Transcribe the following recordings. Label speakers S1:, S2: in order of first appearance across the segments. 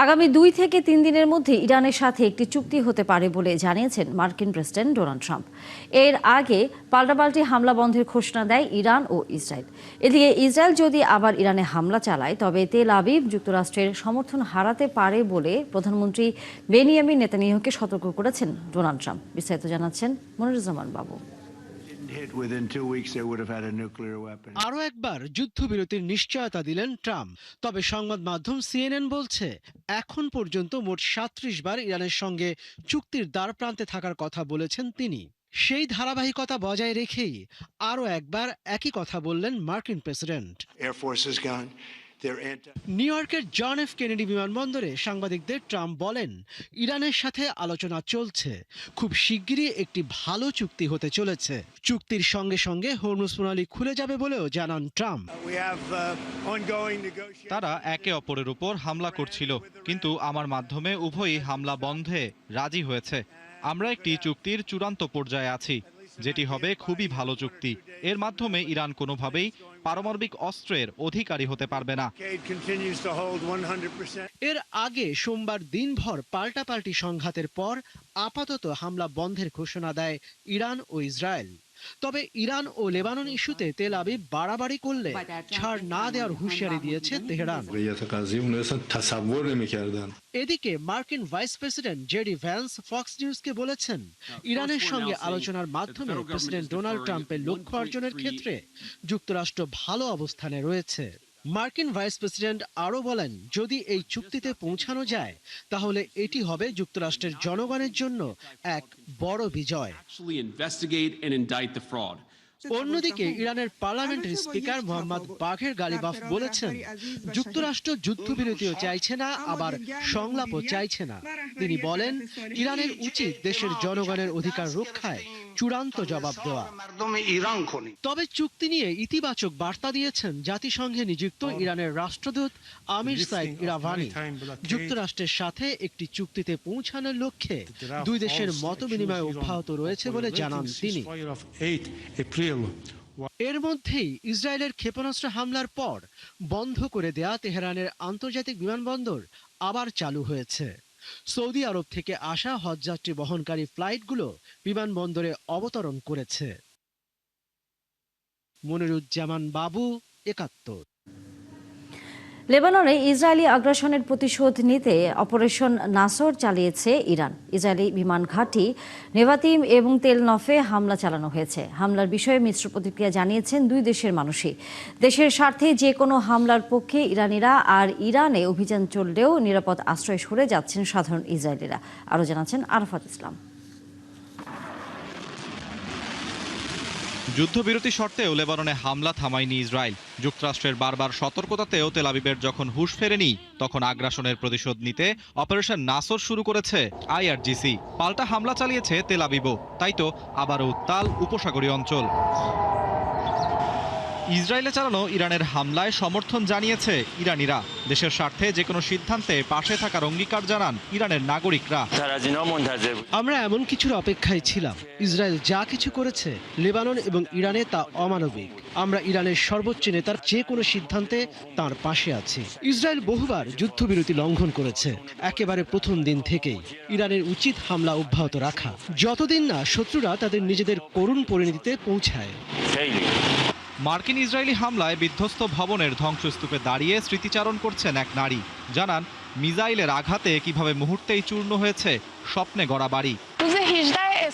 S1: আগামী 2 থেকে 3 দিনের মধ্যে ইরানের সাথে একটি চুক্তি হতে পারে বলে জানিয়েছেন মার্কিন প্রেসিডেন্ট ডোনাল্ড ট্রাম্প। এর আগে পাল্টাপাল্টি হামলা বন্ধের ঘোষণা দেয় ইরান ও ইসরায়েল। এদিকে ইসরায়েল যদি আবার ইরানে হামলা চালায় তবে তেল আবিব যুক্তরাষ্ট্রের সমর্থন হারাতে পারে বলে প্রধানমন্ত্রী বেনিয়ামিন নেতানিয়াহুকে সতর্ক করেছেন ডোনাল্ড ট্রাম্প। বিস্তারিত জানাচ্ছেন মনিরুজ্জামান বাবু।
S2: আরও একবার যুদ্ধবিরতির নিশ্চয়তা দিলেন ট্রাম্প। তবে সংবাদ মাধ্যম সিএনএন বলছে এখন পর্যন্ত মোট ৩৭ বার ইরানের সঙ্গে চুক্তির দ্বার প্রান্তে থাকার কথা বলেছেন তিনি। সেই ধারাবাহিকতা বজায় রেখেই আরও একবার একই কথা বললেন মার্কিন প্রেসিডেন্ট। নিউ ইয়র্কের জন এফ কেনেডি বিমানবন্দরে সাংবাদিকদের ট্রাম্প বলেন, ইরানের সাথে আলোচনা চলছে, খুব শিগগিরই একটি ভালো চুক্তি হতে চলেছে। চুক্তির সঙ্গে সঙ্গে হরমুজ প্রণালী খুলে যাবে বলেও জানান ট্রাম্প।
S3: তারা একে অপরের উপর হামলা করছিল, কিন্তু আমার মাধ্যমে উভয়ই হামলা বন্ধে রাজি হয়েছে। আমরা একটি চুক্তির চূড়ান্ত পর্যায়ে আছি, যেটি হবে খুবই ভালো চুক্তি। এর মাধ্যমে ইরান কোনোভাবেই পারমাণবিক অস্ত্রের অধিকারী হতে পারবে না।
S2: এর আগে সোমবার দিনভর পাল্টাপাল্টি সংঘাতের পর আপাতত হামলা বন্ধের ঘোষণা দেয় ইরান ও ইসরায়েল। তবে ইরান ও লেবানন ইস্যুতে তেল আবিব বাড়াবাড়ি করলে ছাড় না দেওয়ার হুঁশিয়ারি দিয়েছে তেহরান। এদিকে মার্কিন vice president JD Vance Fox নিউজকে বলেছেন, ইরানের সঙ্গে আলোচনার মাধ্যমে প্রেসিডেন্ট ডোনাল্ড ট্রাম্পের লক্ষ্য অর্জনের ক্ষেত্রে যুক্তরাষ্ট্র ভালো অবস্থানে রয়েছে। মার্কিন ভাইস প্রেসিডেন্ট আরও বলেন, যদি এই চুক্তিতে পৌঁছানো যায় তাহলে এটি হবে যুক্তরাষ্ট্রের জনগণের জন্য এক বড় বিজয়। অন্যদিকে ইরানের পার্লামেন্টারি স্পিকার মোহাম্মদ বাঘের গালিবাফ বলেছেন, যুক্তরাষ্ট্র যুদ্ধবিরতিও চাইছে না, আবার সংলাপও চাইছে না। তিনি বলেন, ইরানের উচিত দেশের জনগণের অধিকার রক্ষায় চূড়ান্ত জবাব দেওয়া। তবে চুক্তি নিয়ে ইতিবাচক বার্তা দিয়েছেন জাতিসংঘে নিযুক্ত ইরানের রাষ্ট্রদূত আমির সাইদ ইরাভানি। যুক্তরাষ্ট্রের সাথে একটি চুক্তিতে পৌঁছানোর লক্ষ্যে দুই দেশের মতবিনিময় অব্যাহত রয়েছে বলে জানান তিনি। এর মধ্যেই ইসরায়েলের ক্ষেপণাস্ত্র হামলার পর বন্ধ করে দেয়া তেহরানের আন্তর্জাতিক বিমানবন্দর আবার চালু হয়েছে। সৌদি আরব থেকে আসা হজযাত্রী বহনকারী ফ্লাইটগুলো বিমানবন্দরে অবতরণ করেছে। মনিরুজ্জামান বাবু, ৭১।
S1: লেবাননে ইসরায়েলি আগ্রাসনের প্রতিশোধ নিতে অপারেশন নাসর চালিয়েছে ইরান। ইসরায়েলি বিমান ঘাঁটি নেভাতিম এবং তেল নফে হামলা চালানো হয়েছে। হামলার বিষয়ে মিশ্র প্রতিক্রিয়া জানিয়েছেন দুই দেশের মানুষই। দেশের স্বার্থে যে কোনো হামলার পক্ষে ইরানিরা, আর ইরানে অভিযান চললেও নিরাপদ আশ্রয় সরে যাচ্ছেন সাধারণ ইসরায়েলিরা। আরও জানাচ্ছেন আরাফাত ইসলাম।
S3: যুদ্ধবিরতি শর্তেও লেবাননে হামলা থামায়নি ইসরায়েল। যুক্তরাষ্ট্রের বারবার সতর্কতাতেও তেল আবিবের যখন হুঁশ ফেরেনি, তখন আগ্রাসনের প্রতিশোধ নিতে অপারেশন নাসর শুরু করেছে আইআরজিসি। পাল্টা হামলা চালিয়েছে তেল আবিবও। তাই তো আবারও উত্তাল উপসাগরীয় অঞ্চল। ইসরায়েলে চালানো ইরানের হামলায় সমর্থন জানিয়েছে ইরানিরা। দেশের স্বার্থে যে কোনো সিদ্ধান্তে পাশে থাকার অঙ্গীকার জানান ইরানের নাগরিকরা।
S2: আমরা এমন কিছুর অপেক্ষায় ছিলাম। ইসরায়েল যা কিছু করেছে লেবানন এবং ইরানে তা অমানবিক। আমরা ইরানের সর্বোচ্চ নেতার যে কোনো সিদ্ধান্তে তার পাশে আছি। ইসরায়েল বহুবার যুদ্ধবিরতি লঙ্ঘন করেছে, একেবারে প্রথম দিন থেকেই। ইরানের উচিত হামলা অব্যাহত রাখা, যতদিন না শত্রুরা তাদের নিজেদের করুণ পরিণতিতে পৌঁছায়।
S3: মার্কিন ইসরায়েলি হামলায় বিধ্বস্ত ভবনের ধ্বংসস্তূপে দাঁড়িয়ে স্মৃতিচারণ করছেন এক নারী। জানান, মিসাইলের আঘাতে কিভাবে মুহূর্তেই চূর্ণ হয়েছে স্বপ্নে গড়া বাড়ি।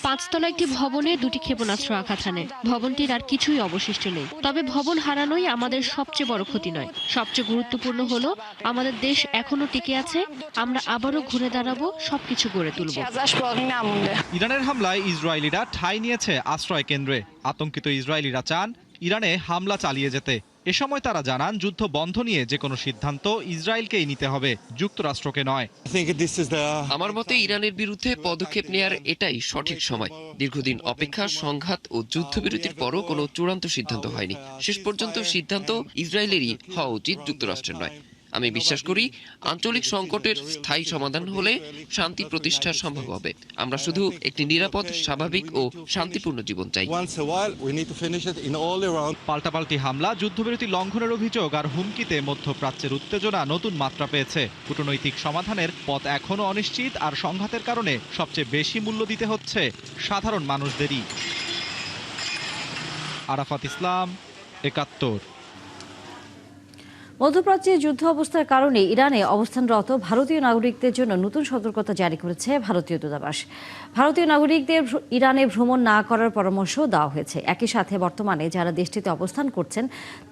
S4: ৫তলা একটি ভবনে 2টি ক্ষেপণাস্ত্র আঘাত হানে। ভবনটির আর কিছুই অবশিষ্ট নেই। তবে ভবন হারানোই আমাদের সবচেয়ে বড় ক্ষতি নয়। সবচেয়ে গুরুত্বপূর্ণ হলো আমাদের দেশ এখনো টিকে আছে। আমরা আবারও ঘুরে দাঁড়াবো, সবকিছু গড়ে তুলব।
S3: ইরানের হামলায় ইসরায়েলিরা ঠাঁই নিয়েছে আশ্রয় কেন্দ্রে। আতঙ্কিত ইসরায়েলিরা চান ইরানে হামলা চালিয়ে যেতে। এ সময় তারা জানান, যুদ্ধ বন্ধ নিয়ে যে কোনো সিদ্ধান্ত ইসরায়েলকেই নিতে হবে, যুক্তরাষ্ট্রকে নয়।
S5: আমার মতে ইরানের বিরুদ্ধে পদক্ষেপ নেয়ার এটাই সঠিক সময়। দীর্ঘদিন অপেক্ষা, সংঘাত ও যুদ্ধবিরতির পরও কোনো চূড়ান্ত সিদ্ধান্ত হয়নি। শেষ পর্যন্ত সিদ্ধান্ত ইসরায়েলেরই হওয়া উচিত, যুক্তরাষ্ট্রের নয়। আমি বিশ্বাস করি আঞ্চলিক সংকটের স্থায়ী সমাধান হলে শান্তি প্রতিষ্ঠা সম্ভব হবে। আমরা শুধু একটি নিরাপদ, স্বাভাবিক ও শান্তিপূর্ণ জীবন চাই।
S3: পাল্টাপাল্টি হামলা, যুদ্ধবিরতি লঙ্ঘনের অভিযোগ আর হুমকিতে মধ্যপ্রাচ্যের উত্তেজনা নতুন মাত্রা পেয়েছে। কূটনৈতিক সমাধানের পথ এখনো অনিশ্চিত, আর সংঘাতের কারণে সবচেয়ে বেশি মূল্য দিতে হচ্ছে সাধারণ মানুষদেরই। আরাফাত ইসলাম, ৭১।
S1: মধ্যপ্রাচ্যে যুদ্ধ অবস্থার কারণে ইরানে অবস্থানরত ভারতীয় নাগরিকদের জন্য নতুন সতর্কতা জারি করেছে ভারতীয় দূতাবাস। ভারতীয় নাগরিকদের ইরানে ভ্রমণ না করার পরামর্শ দেওয়া হয়েছে। একই সাথে বর্তমানে যারা দেশটিতে অবস্থান করছেন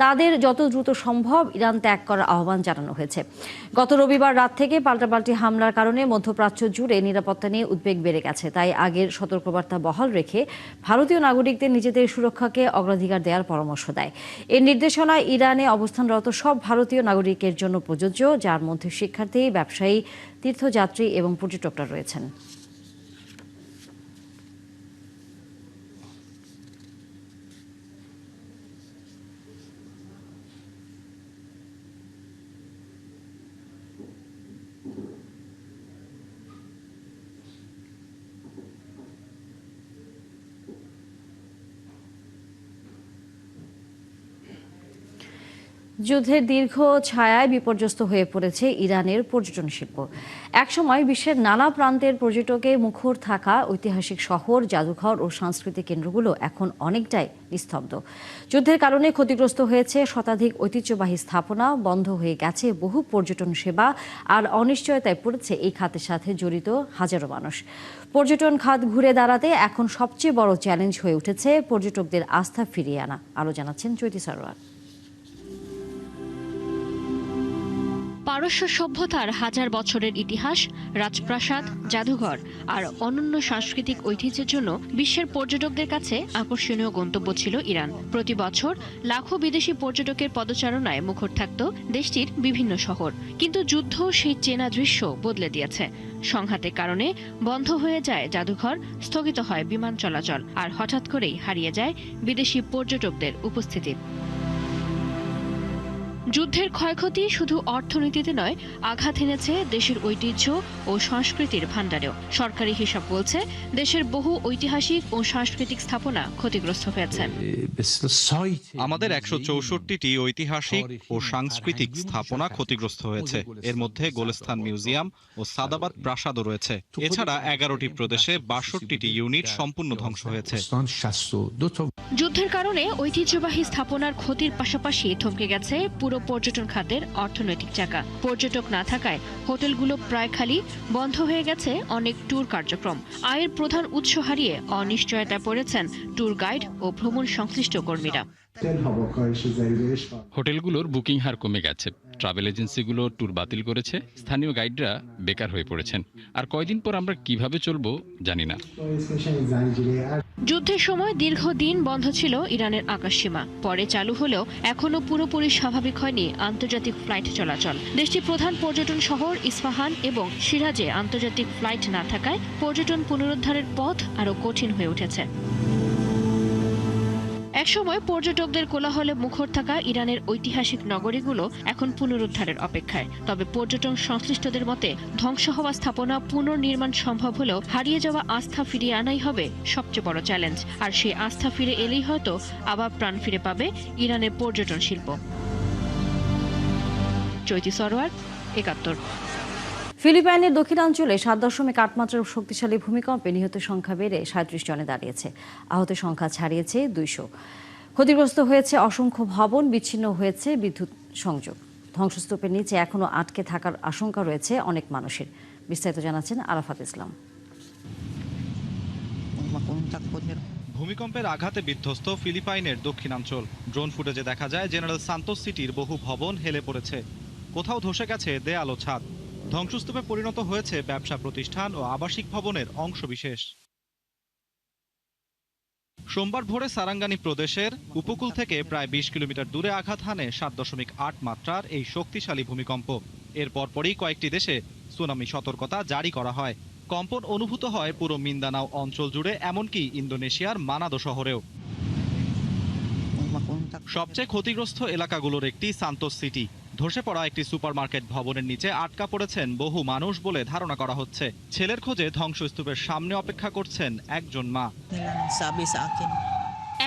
S1: তাদের যত দ্রুত সম্ভব ইরান ত্যাগ করার আহ্বান জানানো হয়েছে। গত রবিবার রাত থেকে পাল্টাপাল্টি হামলার কারণে মধ্যপ্রাচ্য জুড়ে নিরাপত্তা নিয়ে উদ্বেগ বেড়ে গেছে। তাই আগের সতর্কবার্তা বহাল রেখে ভারতীয় নাগরিকদের নিজেদের সুরক্ষাকে অগ্রাধিকার দেওয়ার পরামর্শ দেয়। এই নির্দেশনায় ইরানে অবস্থানরত সব ভারতীয় নাগরিকের জন্য প্রযোজ্য, যার মধ্যে শিক্ষার্থী, ব্যবসায়ী, তীর্থযাত্রী এবং পর্যটকরা রয়েছেন। যুদ্ধের দীর্ঘ ছায়ায় বিপর্যস্ত হয়ে পড়েছে ইরানের পর্যটন শিল্প। একসময় বিশ্বের নানা প্রান্তের পর্যটকে মুখর থাকা ঐতিহাসিক শহর, জাদুঘর ও সাংস্কৃতিক কেন্দ্রগুলো এখন অনেকটাই নিস্তব্ধ। যুদ্ধের কারণে ক্ষতিগ্রস্ত হয়েছে শতাধিক ঐতিহ্যবাহী স্থাপনা, বন্ধ হয়ে গেছে বহু পর্যটন সেবা, আর অনিশ্চয়তায় পড়েছে এই খাতের সাথে জড়িত হাজারো মানুষ। পর্যটন খাত ঘুরে দাঁড়াতে এখন সবচেয়ে বড় চ্যালেঞ্জ হয়ে উঠেছে পর্যটকদের আস্থা ফিরিয়ে আনা। আরও জানাচ্ছেন চৈতি সরোয়ার।
S4: পারস্য সভ্যতার হাজার বছরের ইতিহাস, রাজপ্রাসাদ, জাদুঘর আর অনন্য সাংস্কৃতিক ঐতিহ্যের জন্য বিশ্বের পর্যটকদের কাছে আকর্ষণীয় গন্তব্য ছিল ইরান। প্রতি বছর লাখো বিদেশি পর্যটকের পদচারণায় মুখর থাকত দেশটির বিভিন্ন শহর। কিন্তু যুদ্ধ সেই চেনা দৃশ্য বদলে দিয়েছে। সংঘাতের কারণে বন্ধ হয়ে যায় জাদুঘর, স্থগিত হয় বিমান চলাচল, আর হঠাৎ করেই হারিয়ে যায় বিদেশি পর্যটকদের উপস্থিতি। যুদ্ধের ক্ষয়ক্ষতি শুধু অর্থনীতিতে নয়, আঘাত এনেছে দেশের ঐতিহ্য ও সংস্কৃতির ভাণ্ডারেও। সরকারি হিসাব বলছে দেশের বহু ঐতিহাসিক ও সাংস্কৃতিক স্থাপনা ক্ষতিগ্রস্ত হয়েছে।
S3: আমাদের ১৬৪টি ঐতিহাসিক ও সাংস্কৃতিক স্থাপনা ক্ষতিগ্রস্ত হয়েছে। এর মধ্যে গোলস্তান মিউজিয়াম ও সাদাবাদ প্রাসাদও রয়েছে। এছাড়া ১১টি প্রদেশে ৬২টি ইউনিট সম্পূর্ণ ধ্বংস হয়েছে।
S4: যুদ্ধের কারণে ঐতিহ্যবাহী স্থাপনার ক্ষতির পাশাপাশি থমকে গেছে পুরো পর্যটন খাতের অর্থনৈতিক চাকা। পর্যটক না থাকায় হোটেলগুলো প্রায় খালি, বন্ধ হয়ে গেছে অনেক ট্যুর কার্যক্রম। আয়ের প্রধান উৎস হারিয়ে অনিশ্চয়তায় পড়েছেন ট্যুর গাইড ও ভ্রমণ সংশ্লিষ্ট কর্মীরা।
S6: হোটেলগুলোর বুকিং হার কমে গেছে, ট্রাভেল এজেন্সিগুলো ট্যুর বাতিল করেছে, স্থানীয় গাইডরা বেকার হয়ে পড়েছেন। আর কয়দিন পর আমরা কিভাবে চলবো জানি না।
S4: যুদ্ধের সময় দীর্ঘদিন বন্ধ ছিল ইরানের আকাশসীমা। পরে চালু হলেও এখনো পুরোপুরি স্বাভাবিক হয়নি আন্তর্জাতিক ফ্লাইট চলাচল। দেশটির প্রধান পর্যটন শহর ইস্পাহান এবং সিরাজে আন্তর্জাতিক ফ্লাইট না থাকায় পর্যটন পুনরুদ্ধারের পথ আরও কঠিন হয়ে উঠেছে। একসময় পর্যটকদের কোলাহলে মুখর থাকা ইরানের ঐতিহাসিক নগরীগুলো এখন পুনরুদ্ধারের অপেক্ষায়। তবে পর্যটন সংশ্লিষ্টদের মতে ধ্বংস হওয়া স্থাপনা পুনর্নির্মাণ সম্ভব হলেও হারিয়ে যাওয়া আস্থা ফিরিয়ে আনাই হবে সবচেয়ে বড় চ্যালেঞ্জ। আর সেই আস্থা ফিরে এলেই হয়তো আবার প্রাণ ফিরে পাবে ইরানের পর্যটন শিল্প। চৈতি সরোয়ার, ৭১।
S1: ফিলিপাইনের দক্ষিণাঞ্চলে ৭.৮ মাত্রার শক্তিশালী ভূমিকম্পে নিহতের সংখ্যা বেড়ে ৩৭ জনে দাঁড়িয়েছে। আহতের সংখ্যা ছাড়িয়েছে ২০০। ক্ষতিগ্রস্ত হয়েছে অসংখ্য ভবন, বিচ্ছিন্ন হয়েছে বিদ্যুৎ সংযোগ। ধ্বংসস্তূপের নিচে এখনও আটকে থাকার আশঙ্কা রয়েছে অনেক মানুষের। বিস্তারিত জানাচ্ছেন আরাফাত ইসলাম।
S3: ভূমিকম্পের আঘাতে বিধ্বস্ত ফিলিপাইনের দক্ষিণাঞ্চল। ড্রোন ফুটেজে দেখা যায় জেনারেল সান্তোস সিটির বহু ভবন হেলে পড়েছে। কোথাও ধসে গেছে দেয়াল ও ছাদ। ধ্বংসস্তূপে পরিণত হয়েছে ব্যবসা প্রতিষ্ঠান ও আবাসিক ভবনের অংশবিশেষ। সোমবার ভোরে সারাঙ্গানি প্রদেশের উপকূল থেকে প্রায় ২০ কিলোমিটার দূরে আঘাত হানে ৭.৮ মাত্রার এই শক্তিশালী ভূমিকম্প। এর পরপরই কয়েকটি দেশে সুনামি সতর্কতা জারি করা হয়। কম্পন অনুভূত হয় পুরো মিন্দানাও অঞ্চল জুড়ে, এমনকি ইন্দোনেশিয়ার মানাদো শহরেও। সবচেয়ে ক্ষতিগ্রস্ত এলাকাগুলোর একটি সান্তোস সিটি। ধসে পড়া একটি সুপারমার্কেট ভবনের নিচে আটকা পড়েছেন বহু মানুষ বলে ধারণা করা হচ্ছে। ছেলের খোঁজে ধ্বংসস্তূপের সামনে অপেক্ষা করছেন একজন মা।
S7: Sabi sa akin,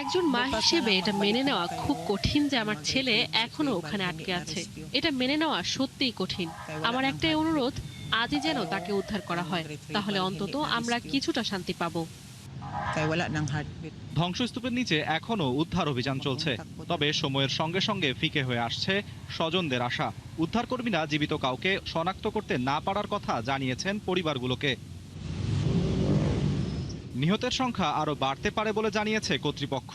S4: একজন মা হিসেবে এটা মেনে নেওয়া খুব কঠিন যে আমার ছেলে এখনো ওখানে আটকে আছে। এটা মেনে নেওয়া সত্যিই কঠিন। আমার একটাই অনুরোধ, আজই যেন তাকে উদ্ধার করা হয়, তাহলে অন্তত আমরা কিছুটা শান্তি পাবো।
S7: kaya wala ng heartbeat.
S3: ধ্বংসস্তূপের নিচে এখনও উদ্ধার অভিযান চলছে, তবে সময়ের সঙ্গে সঙ্গে ফিকে হয়ে আসছে স্বজনদের আশা। উদ্ধারকর্মীরা জীবিত কাউকে শনাক্ত করতে না পারার কথা জানিয়েছেন পরিবারগুলোকে। নিহতের সংখ্যা আরও বাড়তে পারে বলে জানিয়েছে কর্তৃপক্ষ,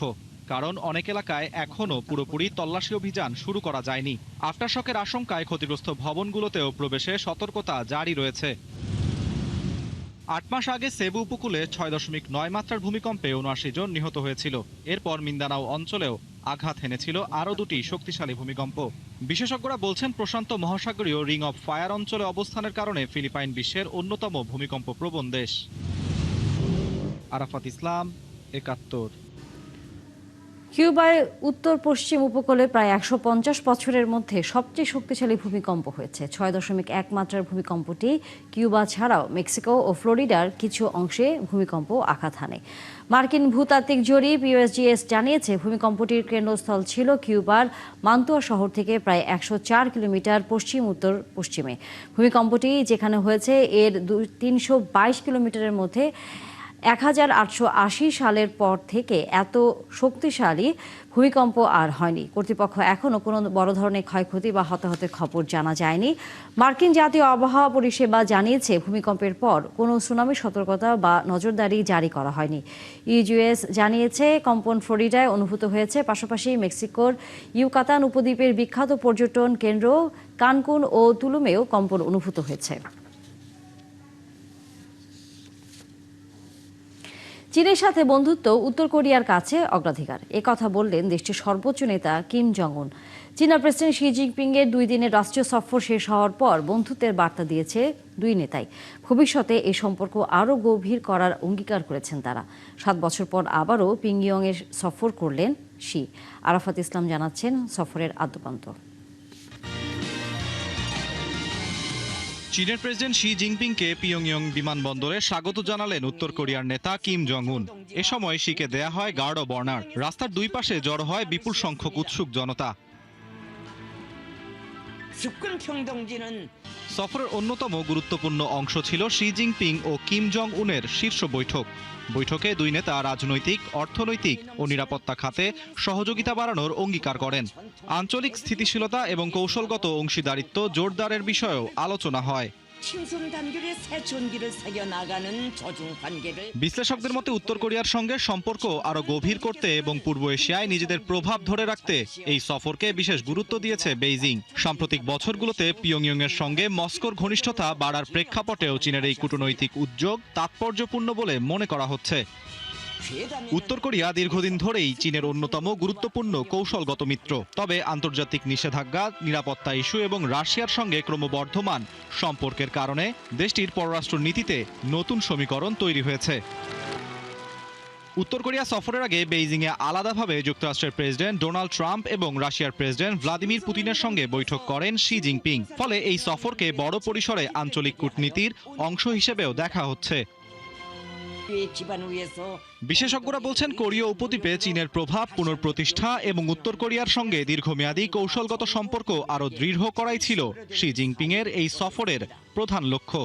S3: কারণ অনেক এলাকায় এখনও পুরোপুরি তল্লাশি অভিযান শুরু করা যায়নি। আফটারশকের আশঙ্কায় ক্ষতিগ্রস্ত ভবনগুলোতেও প্রবেশে সতর্কতা জারি রয়েছে। ৮ মাস আগে সেবু উপকূলে ৬.৯ মাত্রার ভূমিকম্পে ৭৯ জন নিহত হয়েছিল। এরপর মিন্দানাও অঞ্চলেও আঘাত হেনেছিল আরও দুটি শক্তিশালী ভূমিকম্প। বিশেষজ্ঞরা বলছেন, প্রশান্ত মহাসাগরীয় রিং অফ ফায়ার অঞ্চলে অবস্থানের কারণে ফিলিপাইন বিশ্বের অন্যতম ভূমিকম্প প্রবণ দেশ। আরাফাত ইসলাম, ৭১।
S1: কিউবার উত্তর পশ্চিম উপকূলে প্রায় ১৫০ বছরের মধ্যে সবচেয়ে শক্তিশালী ভূমিকম্প হয়েছে। ৬.১ মাত্রার ভূমিকম্পটি কিউবা ছাড়াও মেক্সিকো ও ফ্লোরিডার কিছু অংশে ভূমিকম্প আঘাত হানে। মার্কিন ভূতাত্ত্বিক জরিপ ইউএসজিএস জানিয়েছে, ভূমিকম্পটির কেন্দ্রস্থল ছিল কিউবার মান্তুয়া শহর থেকে প্রায় ১০৪ কিলোমিটার পশ্চিম উত্তর পশ্চিমে। ভূমিকম্পটি যেখানে হয়েছে এর ৩২২ কিলোমিটারের মধ্যে ১৮৮০ সালের পর থেকে এত শক্তিশালী ভূমিকম্প আর হয়নি। কর্তৃপক্ষ এখনও কোনো বড় ধরনের ক্ষয়ক্ষতি বা হতাহতের খবর জানা যায়নি। মার্কিন জাতীয় আবহাওয়া পরিষেবা জানিয়েছে, ভূমিকম্পের পর কোনো সুনামি সতর্কতা বা নজরদারি জারি করা হয়নি। ইউএস জানিয়েছে, কম্পন ফ্লোরিডায় অনুভূত হয়েছে, পাশাপাশি মেক্সিকোর ইউকাতান উপদ্বীপের বিখ্যাত পর্যটন কেন্দ্র কানকুন ও তুলুমেও কম্পন অনুভূত হয়েছে। চীনের সাথে বন্ধুত্ব উত্তর কোরিয়ার কাছে অগ্রাধিকার, কথা বললেন দেশটির সর্বোচ্চ নেতা কিম জং উন। চীনা প্রেসিডেন্ট শি জিনপিং এর ২ দিনের রাষ্ট্রীয় সফর শেষ হওয়ার পর বন্ধুত্বের বার্তা দিয়েছে দুই নেতাই। ভবিষ্যতে এই সম্পর্ক আরও গভীর করার অঙ্গীকার করেছেন তারা। ৭ বছর পর আবারও পিংইয়ং এর সফর করলেন শি। আরাফাত ইসলাম জানাচ্ছেন সফরের আদ্যোপান্ত।
S3: চীনের প্রেসিডেন্ট শি জিনপিংকে পিয়ংইয়ং বিমানবন্দরে স্বাগত জানালেন উত্তর কোরিয়ার নেতা কিম জং উন। এ সময় শিকে দেয়া হয় গার্ড অব অনার। রাস্তার দুই পাশে জড়ো হয় বিপুল সংখ্যক উৎসুক জনতা। সফরের অন্যতম গুরুত্বপূর্ণ অংশ ছিল শি জিনপিং ও কিম জং উনের শীর্ষ বৈঠক। বৈঠকে দুই নেতা রাজনৈতিক, অর্থনৈতিক ও নিরাপত্তা খাতে সহযোগিতা বাড়ানোর অঙ্গীকার করেন। আঞ্চলিক স্থিতিশীলতা এবং কৌশলগত অংশীদারিত্ব জোরদারের বিষয়েও আলোচনা হয়। বিশ্লেষকদের মতে, উত্তর কোরিয়ার সঙ্গে সম্পর্ক আরো গভীর করতে এবং পূর্ব এশিয়ায় নিজেদের প্রভাব ধরে রাখতে এই সফরকে বিশেষ গুরুত্ব দিয়েছে বেইজিং। সাম্প্রতিক বছরগুলোতে পিয়ংইয়ং এর সঙ্গে মস্কোর ঘনিষ্ঠতা বাড়ার প্রেক্ষাপটেও চীনের এই কূটনৈতিক উদ্যোগ তাৎপর্যপূর্ণ বলে মনে করা হচ্ছে। উত্তর কোরিয়া দীর্ঘদিন ধরেই চীনের অন্যতম গুরুত্বপূর্ণ কৌশলগত মিত্র। তবে আন্তর্জাতিক নিষেধাজ্ঞা, নিরাপত্তা ইস্যু এবং রাশিয়ার সঙ্গে ক্রমবর্ধমান সম্পর্কের কারণে দেশটির পররাষ্ট্র নীতিতে নতুন সমীকরণ তৈরি হয়েছে। উত্তর কোরিয়া সফরের আগে বেইজিংয়ে আলাদাভাবে যুক্তরাষ্ট্রের প্রেসিডেন্ট ডোনাল্ড ট্রাম্প এবং রাশিয়ার প্রেসিডেন্ট ভ্লাদিমির পুতিনের সঙ্গে বৈঠক করেন শি জিনপিং। ফলে এই সফরকে বড় পরিসরে আঞ্চলিক কূটনীতির অংশ হিসেবেও দেখা হচ্ছে। বিশেষজ্ঞরা বলছেন, কোরীয় উপদ্বীপে চীনের প্রভাব পুনঃপ্রতিষ্ঠা এবং উত্তর কোরিয়ার সঙ্গে দীর্ঘমেয়াদী কৌশলগত সম্পর্ক আরও দৃঢ় করাই ছিল শি জিনপিং এর এই সফরের প্রধান লক্ষ্য।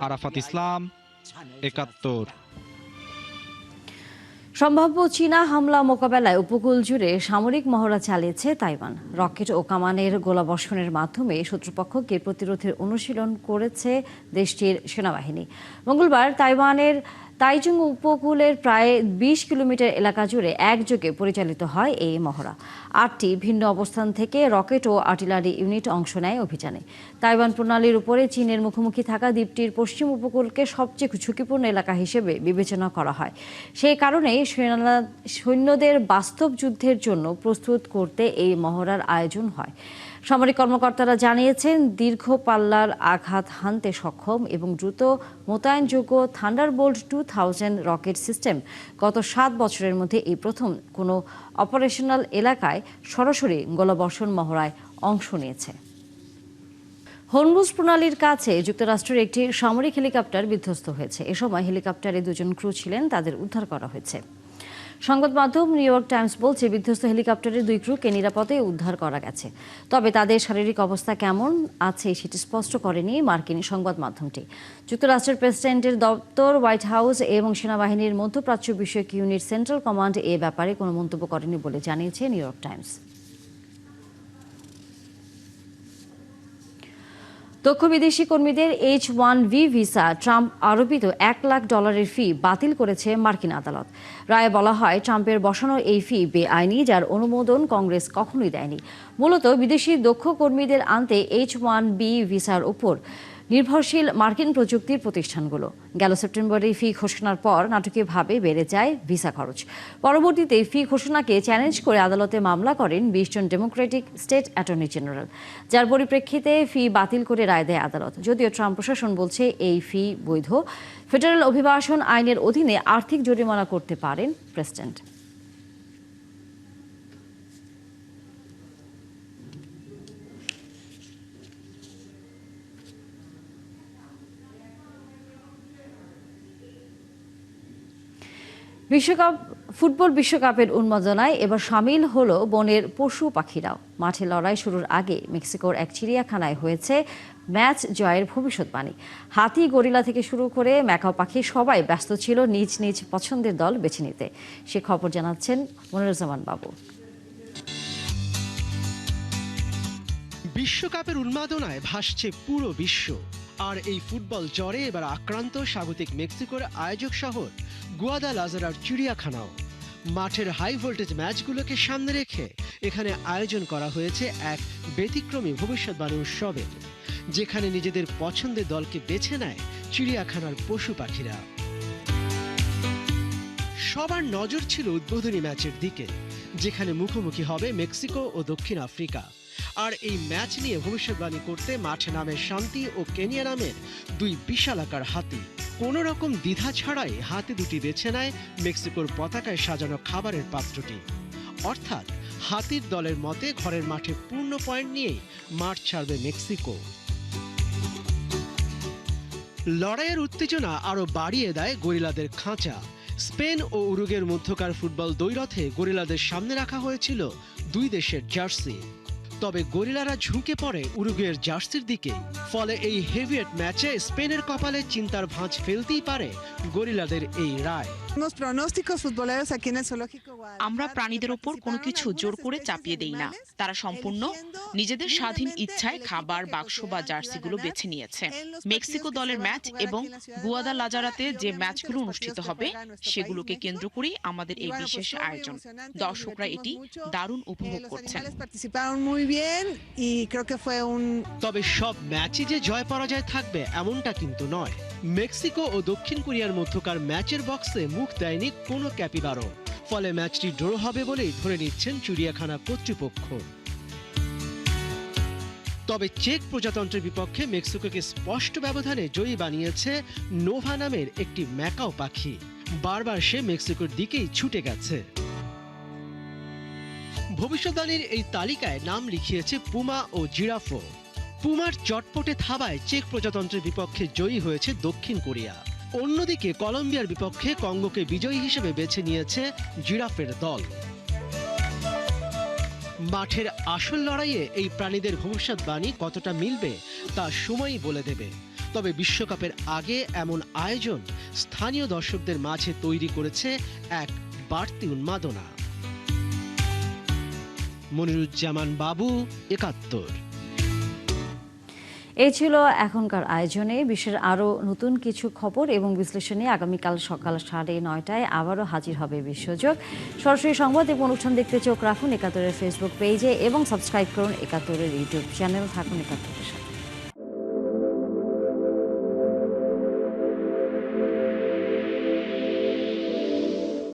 S3: আরাফাত ইসলাম, ৭১।
S1: সম্ভাব্য চীনা হামলা মোকাবেলায় উপকূল জুড়ে সামরিক মহড়া চালিয়েছে তাইওয়ান। রকেট ও কামানের গোলাবর্ষণের মাধ্যমে শত্রুপক্ষকে প্রতিরোধের অনুশীলন করেছে দেশটির সেনাবাহিনী। মঙ্গলবার তাইওয়ানের তাইজুং উপকূলের প্রায় ২০ কিলোমিটার এলাকা জুড়ে একযোগে পরিচালিত হয় এই মহড়া। ৮টি ভিন্ন অবস্থান থেকে রকেট ও আর্টিলারি ইউনিট অংশ নেয় অভিযানে। তাইওয়ান প্রণালীর উপরে চীনের মুখোমুখি থাকা দ্বীপটির পশ্চিম উপকূলকে সবচেয়ে ঝুঁকিপূর্ণ এলাকা হিসেবে বিবেচনা করা হয়। সেই কারণেই সৈন্যদের বাস্তব যুদ্ধের জন্য প্রস্তুত করতে এই মহড়ার আয়োজন হয়। সামরিক কর্মকর্তারা জানিয়েছেন দীর্ঘ পাল্লার আঘাত হানতে সক্ষম এবং দ্রুত মোতায়েনযোগ্য থান্ডারবোল্ট 2000 রকেট সিস্টেম গত 7 বছরের মধ্যে এই প্রথম কোনো অপারেশনাল এলাকায় সরাসরি গোলাবর্ষণ মহড়ায় অংশ নিয়েছে। হরমুজ প্রণালীর কাছে যুক্তরাষ্ট্রের একটি সামরিক হেলিকপ্টার বিধ্বস্ত হয়েছে। এ সময় হেলিকপ্টারে 2 জন ক্রু ছিলেন, তাদের উদ্ধার করা হয়েছে। সংবাদ মাধ্যম নিউ ইয়র্ক টাইমস বলছে বিধ্বস্ত হেলিকপ্টারের 2 ক্রুকে নিরাপদে উদ্ধার করা গেছে। তবে তাদের শারীরিক অবস্থা কেমন আছে সেটি স্পষ্ট করেনি মার্কিন সংবাদ মাধ্যমটি। যুক্তরাষ্ট্রের প্রেসিডেন্টের দপ্তর, হোয়াইট হাউস এবং সেনাবাহিনীর মধ্যপ্রাচ্য বিষয়ক ইউনিট সেন্ট্রাল কমান্ড এ ব্যাপারে কোনো মন্তব্য করেনি বলে জানিয়েছে নিউ ইয়র্ক টাইমস। দক্ষ বিদেশি কর্মীদের H-1B ভিসা ট্রাম্প আরোপিত $1 লাখ ফি বাতিল করেছে মার্কিন আদালত। রায়ে বলা হয় ট্রাম্পের বসানো এই ফি বেআইনি, যার অনুমোদন কংগ্রেস কখনোই দেয়নি। মূলত বিদেশি দক্ষ কর্মীদের আনতে H-1B ভিসার উপর নির্ভরশীল মার্কিন প্রযুক্তির প্রতিষ্ঠানগুলো। গেল সেপ্টেম্বরে ফি ঘোষণার পর নাটকীয়ভাবে বেড়ে যায় ভিসা খরচ। পরবর্তীতে ফি ঘোষণাকে চ্যালেঞ্জ করে আদালতে মামলা করেন 20 জন ডেমোক্রেটিক স্টেট অ্যাটর্নি জেনারেল, যার পরিপ্রেক্ষিতে ফি বাতিল করে রায় দেয় আদালত। যদিও ট্রাম্প প্রশাসন বলছে এই ফি বৈধ। ফেডারেল অভিবাসন আইনের অধীনে আর্থিক জরিমানা করতে পারেন প্রেসিডেন্ট। ফুটবল বিশ্বকাপের উন্মাদনায় এবার সামিল হলো বনের পশু পাখিরাও। মাঠে লড়াই শুরুর আগে মেক্সিকোর এক চিড়িয়াখানায় হয়েছে ম্যাচ জয়ের ভবিষ্যৎবাণী। হাতি, গরিলা থেকে শুরু করে ম্যাকাও পাখি সবাই ব্যস্ত ছিল নিজ নিজ পছন্দের দল বেছে নিতে। সে খবর জানাচ্ছেন মনিরুজ্জামান বাবু।
S2: বিশ্বকাপের উন্মাদনায় ভাসছে পুরো বিশ্ব। আর এই ফুটবল জ্বরে এবার আক্রান্ত স্বাগতিক মেক্সিকোর আয়োজক শহর গুয়াদালাজারার চিড়িয়াখানাও। মাঠের হাই ভোল্টেজ ম্যাচগুলোকে সামনে রেখে এখানে আয়োজন করা হয়েছে এক ব্যতিক্রমী ভবিষ্যৎবাণী উৎসবের, যেখানে নিজেদের পছন্দের দলকে বেছে নেয় চিড়িয়াখানার পশু পাখিরা। সবার নজর ছিল উদ্বোধনী ম্যাচের দিকে, যেখানে মুখোমুখি হবে মেক্সিকো ও দক্ষিণ আফ্রিকা। আর এই ম্যাচ নিয়ে ভবিষ্যৎবাণী করতে মাঠে নামে শান্তি ও কেনিয়া নামের 2 বিশালাকার হাতি। কোনো রকম দ্বিধা ছাড়াই হাতি দুটি বেছে নেয় মেক্সিকোর পতাকায় সাজানো খাবারের পাত্রটি। অর্থাৎ হাতির দলের মতে ঘরের মাঠে পূর্ণ পয়েন্ট নিয়েই মাঠ ছাড়বে মেক্সিকো। লড়াইয়ের উত্তেজনা আরো বাড়িয়ে দেয় গরিলাদের খাঁচা। স্পেন ও উরুগুয়ের মধ্যকার ফুটবল দ্বৈরথে গরিলাদের সামনে রাখা হয়েছিল 2 দেশের জার্সি। তবে গরিলারা ঝুঁকে পড়ে উরুগুয়ের জার্সির দিকে। ফলে এই হেভিওয়েট ম্যাচে স্পেনের কপালে চিন্তার ভাঁজ ফেলতেই পারে গরিলাদের এই রায়।
S8: আমরা প্রাণীদের ওপর কোনো কিছু জোর করে চাপিয়ে দেই না। তারা সম্পূর্ণ নিজেদের স্বাধীন ইচ্ছায় খাবার বাক্স বা জার্সিগুলো বেছে নিয়েছে। মেক্সিকো দলের ম্যাচ এবং গুয়াদালাজারাতে যে ম্যাচগুলো অনুষ্ঠিত হবে সেগুলোকে কেন্দ্র করেই আমাদের এই বিশেষ আয়োজন। দর্শকরা এটি দারুণ উপভোগ করছেন।
S2: তবে সব ম্যাচে যে জয় পরাজয় থাকবে এমনটা কিন্তু নয়। মেক্সিকো ও দক্ষিণ কোরিয়ার মধ্যকার ম্যাচের বক্সে মুখ দেয়নি কোনো ক্যাপিবারো। ফলে ম্যাচটি ড্র হবে বলেই ধরে নিচ্ছেন চিড়িয়াখানা কর্তৃপক্ষ। তবে চেক প্রজাতন্ত্রের বিপক্ষে মেক্সিকোকে স্পষ্ট ব্যবধানে জয়ী বানিয়েছে নোভা নামের একটি ম্যাকাও পাখি। বারবার সে মেক্সিকোর দিকেই ছুটে গেছে। ভবিষ্যৎবাণীর এই তালিকায় নাম লিখিয়েছে পুমা ও জিরাফও। পুমার চটপটে থাবায় চেক প্রজাতন্ত্রের বিপক্ষে জয়ী হয়েছে দক্ষিণ কোরিয়া। অন্যদিকে কলম্বিয়ার বিপক্ষে কঙ্গোকে বিজয়ী হিসেবে বেছে নিয়েছে জিরাফের দল। মাঠের আসল লড়াইয়ে এই প্রাণীদের ভবিষ্যৎবাণী কতটা মিলবে তা সময়ই বলে দেবে। তবে বিশ্বকাপের আগে এমন আয়োজন স্থানীয় দর্শকদের মাঝে তৈরি করেছে এক বাড়তি উন্মাদনা। মনিরুজ্জামান বাবু, ৭১।
S1: এই ছিল এখনকার আয়োজনে। বিশ্বের আরও নতুন কিছু খবর এবং বিশ্লেষণে আগামীকাল সকাল 9:30টায় আবারও হাজির হবে বিশ্বযোগ। সরাসরি সংবাদ এবং অনুষ্ঠান দেখতে চোখ রাখুন ৭১-এর ফেসবুক পেজে এবং সাবস্ক্রাইব করুন ৭১-এর ইউটিউব চ্যানেল। থাকুন ৭১-এর সাথে।